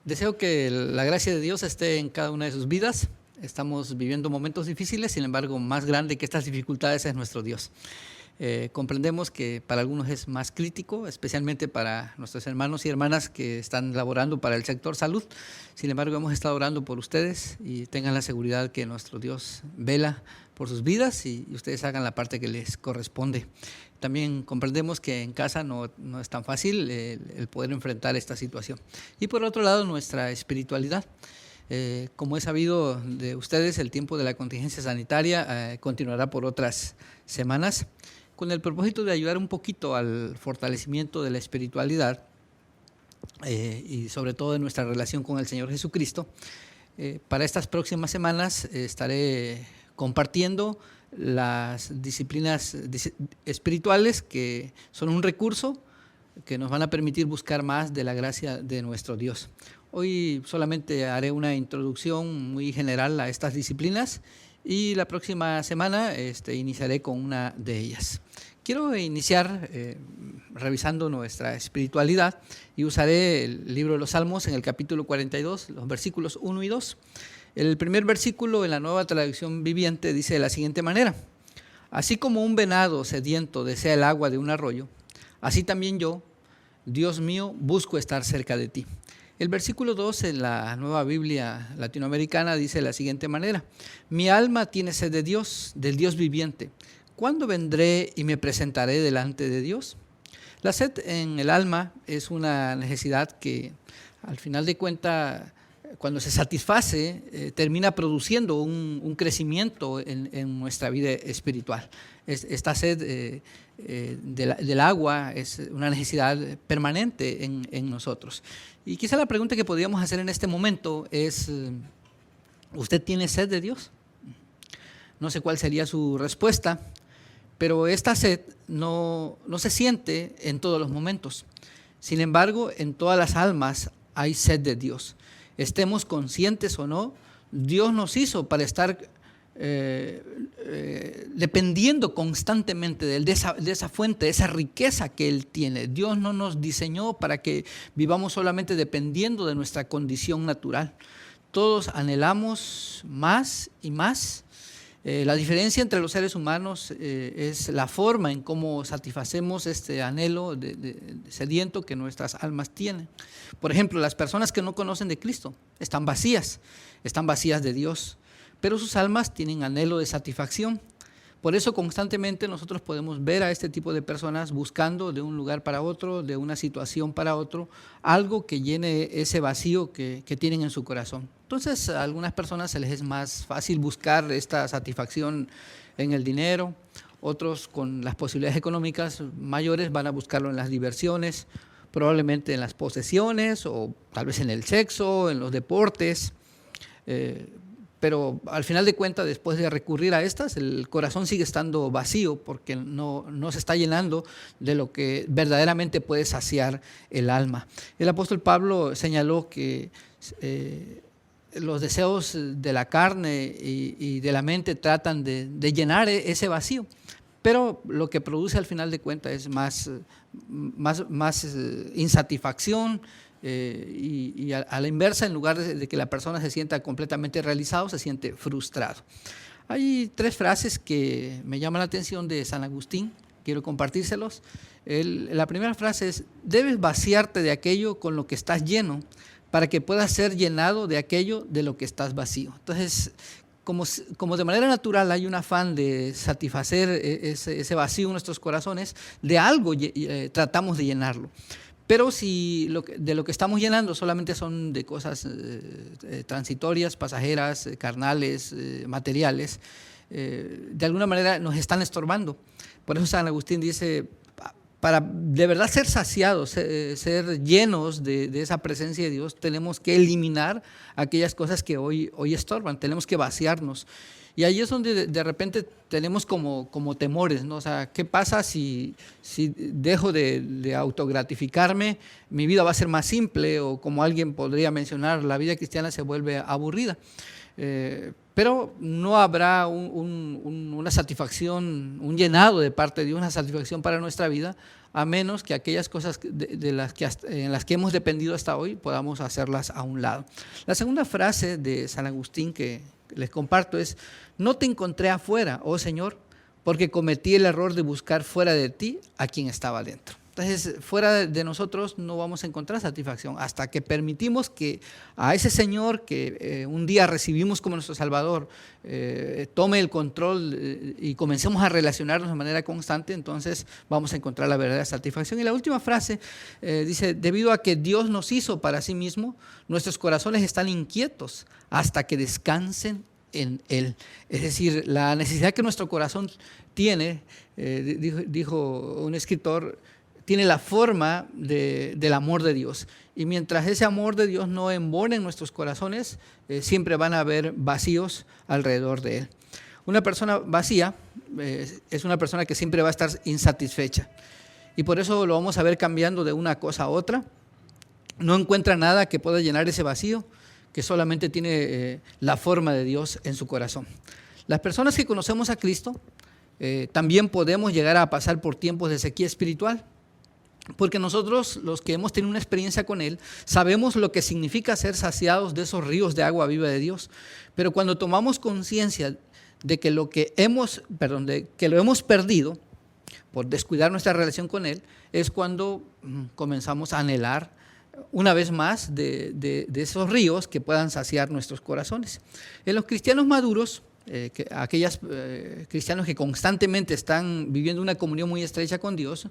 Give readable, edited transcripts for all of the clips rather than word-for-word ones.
Deseo que la gracia de Dios esté en cada una de sus vidas. Estamos viviendo momentos difíciles, sin embargo, más grande que estas dificultades es nuestro Dios. Comprendemos que para algunos es más crítico, especialmente para nuestros hermanos y hermanas que están laborando para el sector salud. Sin embargo, hemos estado orando por ustedes y tengan la seguridad que nuestro Dios vela por sus vidas y ustedes hagan la parte que les corresponde. También comprendemos que en casa no es tan fácil el poder enfrentar esta situación. Y por otro lado, nuestra espiritualidad. Como he sabido de ustedes, el tiempo de la contingencia sanitaria continuará por otras semanas, con el propósito de ayudar un poquito al fortalecimiento de la espiritualidad y sobre todo de nuestra relación con el Señor Jesucristo. Para estas próximas semanas estaré compartiendo las disciplinas espirituales que son un recurso que nos van a permitir buscar más de la gracia de nuestro Dios. Hoy solamente haré una introducción muy general a estas disciplinas y la próxima semana iniciaré con una de ellas. Quiero iniciar revisando nuestra espiritualidad y usaré el libro de los Salmos en el capítulo 42, los versículos 1 y 2. El primer versículo en la Nueva Traducción Viviente dice de la siguiente manera: así como un venado sediento desea el agua de un arroyo, así también yo, Dios mío, busco estar cerca de ti. El versículo 2 en la Nueva Biblia Latinoamericana dice de la siguiente manera: mi alma tiene sed de Dios, del Dios viviente. ¿Cuándo vendré y me presentaré delante de Dios? La sed en el alma es una necesidad que al final de cuentas, cuando se satisface, termina produciendo un crecimiento en nuestra vida espiritual. Esta sed del agua es una necesidad permanente en nosotros. Y quizá la pregunta que podríamos hacer en este momento es: ¿usted tiene sed de Dios? No sé cuál sería su respuesta, pero esta sed no se siente en todos los momentos. Sin embargo, en todas las almas hay sed de Dios. Estemos conscientes o no, Dios nos hizo para estar dependiendo constantemente de esa fuente, de esa riqueza que Él tiene. Dios no nos diseñó para que vivamos solamente dependiendo de nuestra condición natural. Todos anhelamos más y más. La diferencia entre los seres humanos es la forma en cómo satisfacemos este anhelo de sediento que nuestras almas tienen. Por ejemplo, las personas que no conocen de Cristo están vacías de Dios, pero sus almas tienen anhelo de satisfacción. Por eso constantemente nosotros podemos ver a este tipo de personas buscando de un lugar para otro, de una situación para otro, algo que llene ese vacío que tienen en su corazón. Entonces, a algunas personas se les es más fácil buscar esta satisfacción en el dinero, otros con las posibilidades económicas mayores van a buscarlo en las diversiones, probablemente en las posesiones o tal vez en el sexo, en los deportes. Pero al final de cuentas, después de recurrir a estas, el corazón sigue estando vacío porque no se está llenando de lo que verdaderamente puede saciar el alma. El apóstol Pablo señaló que los deseos de la carne y de la mente tratan de llenar ese vacío, pero lo que produce al final de cuentas es más insatisfacción, y a la inversa, en lugar de que la persona se sienta completamente realizado, se siente frustrado. Hay tres frases que me llaman la atención de San Agustín, quiero compartírselos. La primera frase es: debes vaciarte de aquello con lo que estás lleno para que puedas ser llenado de aquello de lo que estás vacío. Entonces, como de manera natural hay un afán de satisfacer ese vacío en nuestros corazones, de algo tratamos de llenarlo. Pero si de lo que estamos llenando solamente son de cosas transitorias, pasajeras, carnales, materiales, de alguna manera nos están estorbando. Por eso San Agustín dice: para de verdad ser saciados, ser llenos de esa presencia de Dios, tenemos que eliminar aquellas cosas que hoy estorban, tenemos que vaciarnos. Y ahí es donde de repente tenemos como temores, ¿no? O sea, ¿qué pasa si dejo de autogratificarme? Mi vida va a ser más simple, o como alguien podría mencionar, la vida cristiana se vuelve aburrida. Pero no habrá una satisfacción, un llenado de parte de Dios, una satisfacción para nuestra vida, a menos que aquellas cosas en las que hemos dependido hasta hoy podamos hacerlas a un lado. La segunda frase de San Agustín que les comparto es: no te encontré afuera, oh Señor, porque cometí el error de buscar fuera de ti a quien estaba dentro. Entonces, fuera de nosotros no vamos a encontrar satisfacción hasta que permitimos que a ese Señor que un día recibimos como nuestro Salvador tome el control y comencemos a relacionarnos de manera constante. Entonces vamos a encontrar la verdadera satisfacción. Y la última frase dice: debido a que Dios nos hizo para sí mismo, nuestros corazones están inquietos hasta que descansen en Él. Es decir, la necesidad que nuestro corazón tiene, dijo un escritor, tiene la forma del amor de Dios. Y mientras ese amor de Dios no embone en nuestros corazones, siempre van a haber vacíos alrededor de Él. Una persona vacía es una persona que siempre va a estar insatisfecha. Y por eso lo vamos a ver cambiando de una cosa a otra. No encuentra nada que pueda llenar ese vacío, que solamente tiene la forma de Dios en su corazón. Las personas que conocemos a Cristo también podemos llegar a pasar por tiempos de sequía espiritual. Porque nosotros, los que hemos tenido una experiencia con Él, sabemos lo que significa ser saciados de esos ríos de agua viva de Dios. Pero cuando tomamos conciencia de que lo hemos perdido por descuidar nuestra relación con Él, es cuando comenzamos a anhelar una vez más de esos ríos que puedan saciar nuestros corazones. En los cristianos maduros, aquellos cristianos que constantemente están viviendo una comunión muy estrecha con Dios,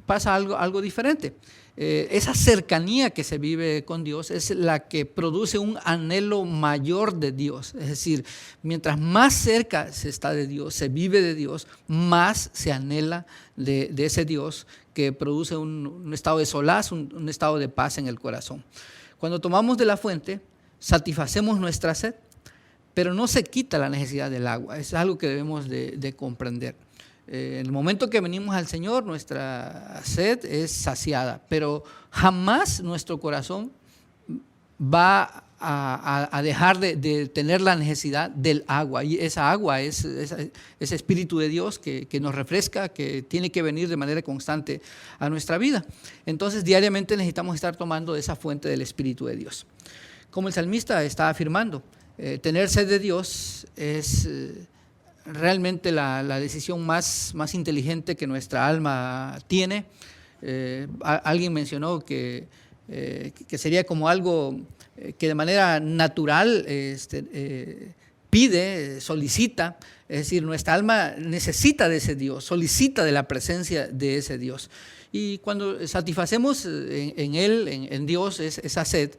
pasa algo diferente. Esa cercanía que se vive con Dios es la que produce un anhelo mayor de Dios. Es decir, mientras más cerca se está de Dios, se vive de Dios, más se anhela de ese Dios que produce un estado de solaz, un estado de paz en el corazón. Cuando tomamos de la fuente, satisfacemos nuestra sed, pero no se quita la necesidad del agua. Es algo que debemos de comprender. En el momento que venimos al Señor, nuestra sed es saciada, pero jamás nuestro corazón va a dejar de tener la necesidad del agua. Y esa agua es ese Espíritu de Dios que nos refresca, que tiene que venir de manera constante a nuestra vida. Entonces, diariamente necesitamos estar tomando de esa fuente del Espíritu de Dios. Como el salmista está afirmando, tener sed de Dios es realmente la decisión más inteligente que nuestra alma tiene. Alguien mencionó que sería como algo que de manera natural pide, solicita. Es decir, nuestra alma necesita de ese Dios, solicita de la presencia de ese Dios. Y cuando satisfacemos en Él, en Dios, esa sed,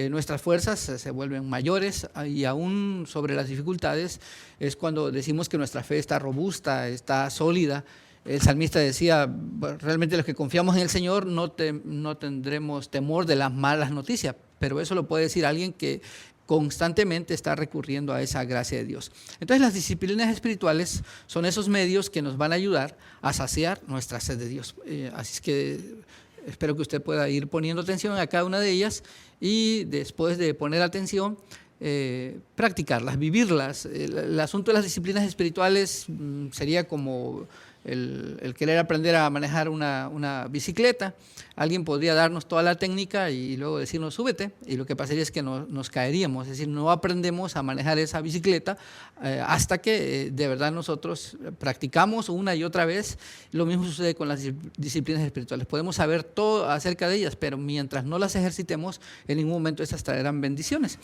nuestras fuerzas se vuelven mayores, y aún sobre las dificultades es cuando decimos que nuestra fe está robusta, está sólida. El salmista decía: realmente los que confiamos en el Señor no tendremos temor de las malas noticias, pero eso lo puede decir alguien que constantemente está recurriendo a esa gracia de Dios. Entonces, las disciplinas espirituales son esos medios que nos van a ayudar a saciar nuestra sed de Dios. Así es que espero que usted pueda ir poniendo atención a cada una de ellas y después de poner atención, practicarlas, vivirlas. El asunto de las disciplinas espirituales sería como el querer aprender a manejar una bicicleta. Alguien podría darnos toda la técnica y luego decirnos súbete, y lo que pasaría es que nos caeríamos. Es decir, no aprendemos a manejar esa bicicleta hasta que de verdad nosotros practicamos una y otra vez. Lo mismo sucede con las disciplinas espirituales. Podemos saber todo acerca de ellas, pero mientras no las ejercitemos, en ningún momento estas traerán bendiciones.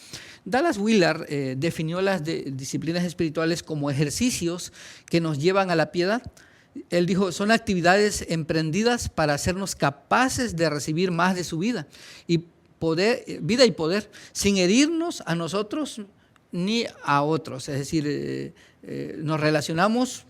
Dallas Willard definió las disciplinas espirituales como ejercicios que nos llevan a la piedad. Él dijo: son actividades emprendidas para hacernos capaces de recibir más de su vida y poder, sin herirnos a nosotros ni a otros. Es decir, nos relacionamos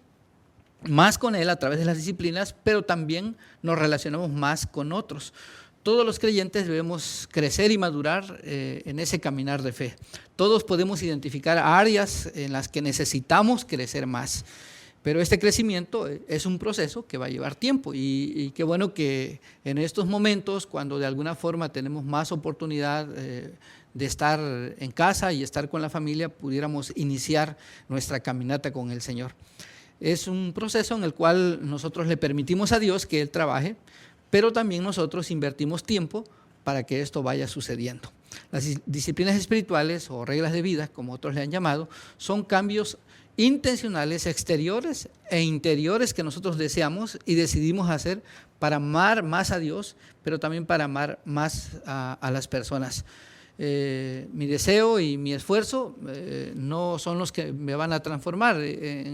más con Él a través de las disciplinas, pero también nos relacionamos más con otros. Todos los creyentes debemos crecer y madurar en ese caminar de fe. Todos podemos identificar áreas en las que necesitamos crecer más. Pero este crecimiento es un proceso que va a llevar tiempo, y qué bueno que en estos momentos, cuando de alguna forma tenemos más oportunidad de estar en casa y estar con la familia, pudiéramos iniciar nuestra caminata con el Señor. Es un proceso en el cual nosotros le permitimos a Dios que Él trabaje, pero también nosotros invertimos tiempo para que esto vaya sucediendo. Las disciplinas espirituales o reglas de vida, como otros le han llamado, son cambios intencionales exteriores e interiores que nosotros deseamos y decidimos hacer para amar más a Dios, pero también para amar más a las personas. Mi deseo y mi esfuerzo no son los que me van a transformar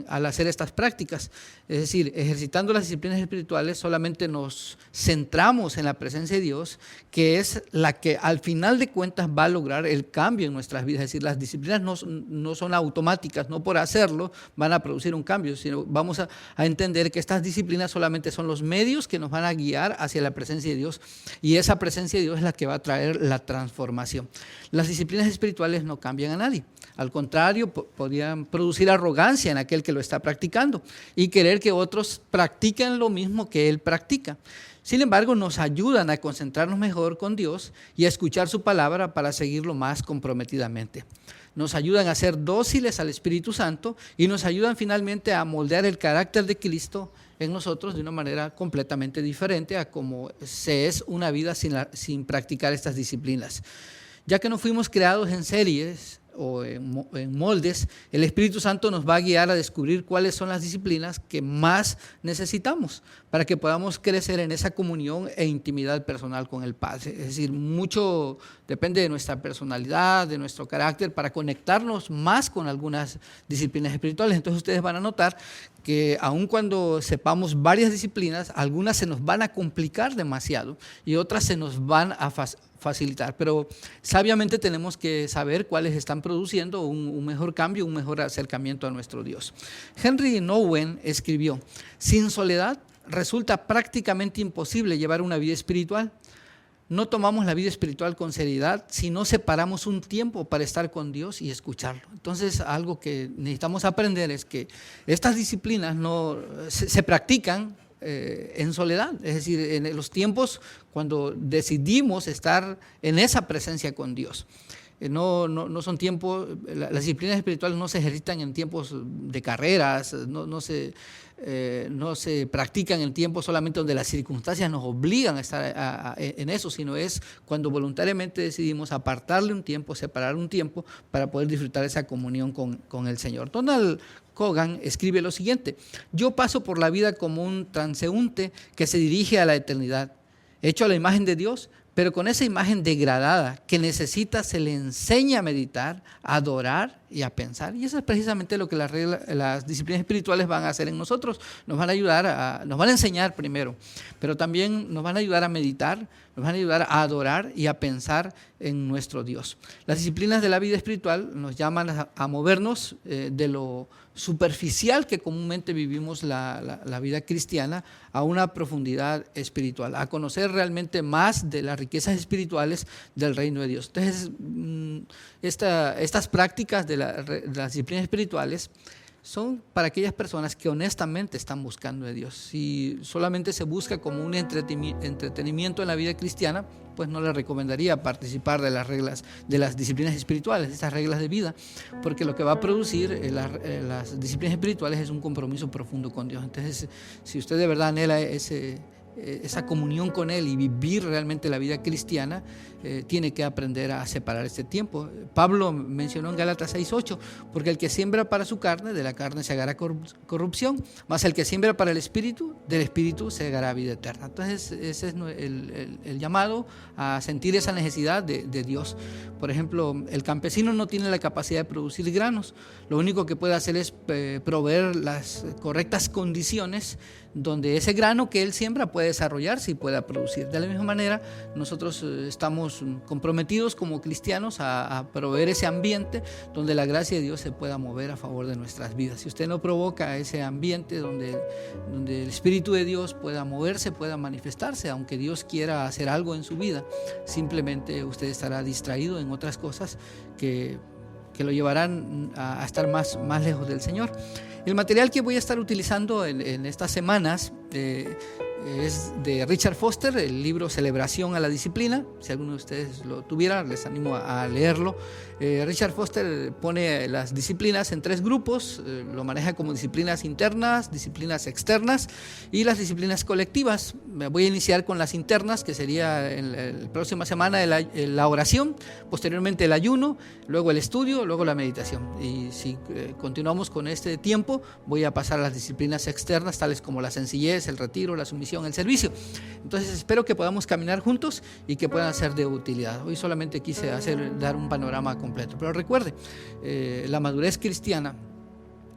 al hacer estas prácticas. Es decir, ejercitando las disciplinas espirituales solamente nos centramos en la presencia de Dios, que es la que al final de cuentas va a lograr el cambio en nuestras vidas. Es decir, las disciplinas no son automáticas, no por hacerlo van a producir un cambio, sino vamos a entender que estas disciplinas solamente son los medios que nos van a guiar hacia la presencia de Dios, y esa presencia de Dios es la que va a traer la transformación. Las disciplinas espirituales no cambian a nadie. Al contrario, podrían producir arrogancia en aquel que lo está practicando y querer que otros practiquen lo mismo que él practica. Sin embargo, nos ayudan a concentrarnos mejor con Dios y a escuchar su palabra para seguirlo más comprometidamente. Nos ayudan a ser dóciles al Espíritu Santo y nos ayudan finalmente a moldear el carácter de Cristo en nosotros de una manera completamente diferente a como se es una vida sin practicar estas disciplinas. Ya que no fuimos creados en series o en moldes, el Espíritu Santo nos va a guiar a descubrir cuáles son las disciplinas que más necesitamos para que podamos crecer en esa comunión e intimidad personal con el Padre. Es decir, mucho depende de nuestra personalidad, de nuestro carácter, para conectarnos más con algunas disciplinas espirituales. Entonces ustedes van a notar que aun cuando sepamos varias disciplinas, algunas se nos van a complicar demasiado y otras se nos van a facilitar, pero sabiamente tenemos que saber cuáles están produciendo un mejor cambio, un mejor acercamiento a nuestro Dios. Henry Nouwen escribió: sin soledad resulta prácticamente imposible llevar una vida espiritual. No tomamos la vida espiritual con seriedad si no separamos un tiempo para estar con Dios y escucharlo. Entonces, algo que necesitamos aprender es que estas disciplinas se practican en soledad, es decir, en los tiempos cuando decidimos estar en esa presencia con Dios. No son tiempos, las disciplinas espirituales no se ejercitan en tiempos de carreras, no se practican en tiempos solamente donde las circunstancias nos obligan a estar en eso, sino es cuando voluntariamente decidimos apartarle un tiempo, separar un tiempo para poder disfrutar esa comunión con el Señor. Donald Kogan escribe lo siguiente: yo paso por la vida como un transeúnte que se dirige a la eternidad, hecho a la imagen de Dios, pero con esa imagen degradada que necesita se le enseña a meditar, a adorar y a pensar. Y eso es precisamente lo que las disciplinas espirituales van a hacer en nosotros. Nos van a ayudar, nos van a enseñar primero, pero también nos van a ayudar a meditar, nos van a ayudar a adorar y a pensar en nuestro Dios. Las disciplinas de la vida espiritual nos llaman a movernos de lo superficial que comúnmente vivimos la vida cristiana a una profundidad espiritual, a conocer realmente más de las riquezas espirituales del reino de Dios. Entonces, estas prácticas de las disciplinas espirituales son para aquellas personas que honestamente están buscando de Dios. Si solamente se busca como un entretenimiento en la vida cristiana, pues no le recomendaría participar de las reglas, de las disciplinas espirituales, de estas reglas de vida, porque lo que va a producir las disciplinas espirituales es un compromiso profundo con Dios. Entonces, si usted de verdad anhela esa comunión con Él y vivir realmente la vida cristiana, tiene que aprender a separar este tiempo. Pablo mencionó en Gálatas 6:8, porque el que siembra para su carne, de la carne segará corrupción, mas el que siembra para el Espíritu, del Espíritu segará vida eterna. Entonces ese es el llamado a sentir esa necesidad de Dios. Por ejemplo, el campesino no tiene la capacidad de producir granos, lo único que puede hacer es proveer las correctas condiciones donde ese grano que él siembra puede desarrollarse y pueda producir. De la misma manera, nosotros estamos comprometidos como cristianos a proveer ese ambiente donde la gracia de Dios se pueda mover a favor de nuestras vidas. Si usted no provoca ese ambiente donde el Espíritu de Dios pueda moverse, pueda manifestarse, aunque Dios quiera hacer algo en su vida, simplemente usted estará distraído en otras cosas que lo llevarán a estar más lejos del Señor. El material que voy a estar utilizando en estas semanas Es de Richard Foster, el libro Celebración a la Disciplina. Si alguno de ustedes lo tuviera, les animo a leerlo. Richard Foster pone las disciplinas en 3 grupos, lo maneja como disciplinas internas, disciplinas externas y las disciplinas colectivas. Me voy a iniciar con las internas, que sería la próxima semana la oración, posteriormente el ayuno, luego el estudio, luego la meditación. Y si continuamos con este tiempo, voy a pasar a las disciplinas externas, tales como la sencillez, el retiro, la sumisión, el servicio. Entonces espero que podamos caminar juntos y que puedan ser de utilidad. Hoy solamente quise dar un panorama completo, pero recuerde, la madurez cristiana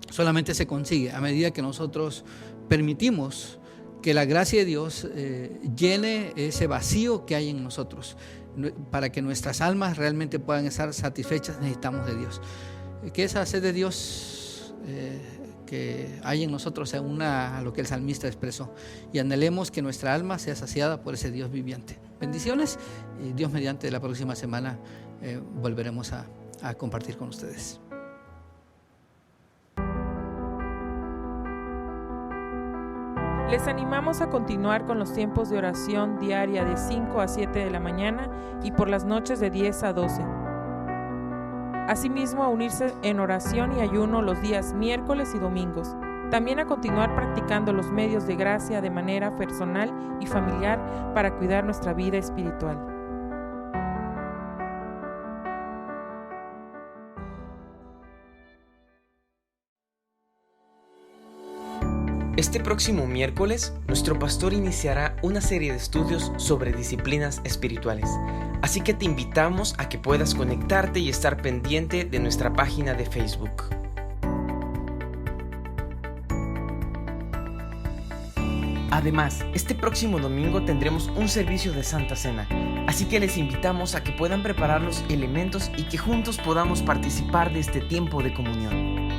solamente se consigue a medida que nosotros permitimos que la gracia de Dios llene ese vacío que hay en nosotros. Para que nuestras almas realmente puedan estar satisfechas, necesitamos de Dios. Que esa sed de Dios que hay en nosotros sea una a lo que el salmista expresó, y anhelemos que nuestra alma sea saciada por ese Dios viviente. Bendiciones, y Dios mediante la próxima semana volveremos a compartir con ustedes. Les animamos a continuar con los tiempos de oración diaria de 5 a 7 de la mañana y por las noches de 10 a 12. Asimismo, a unirse en oración y ayuno los días miércoles y domingos. También a continuar practicando los medios de gracia de manera personal y familiar para cuidar nuestra vida espiritual. Este próximo miércoles, nuestro pastor iniciará una serie de estudios sobre disciplinas espirituales. Así que te invitamos a que puedas conectarte y estar pendiente de nuestra página de Facebook. Además, este próximo domingo tendremos un servicio de Santa Cena, así que les invitamos a que puedan preparar los elementos y que juntos podamos participar de este tiempo de comunión.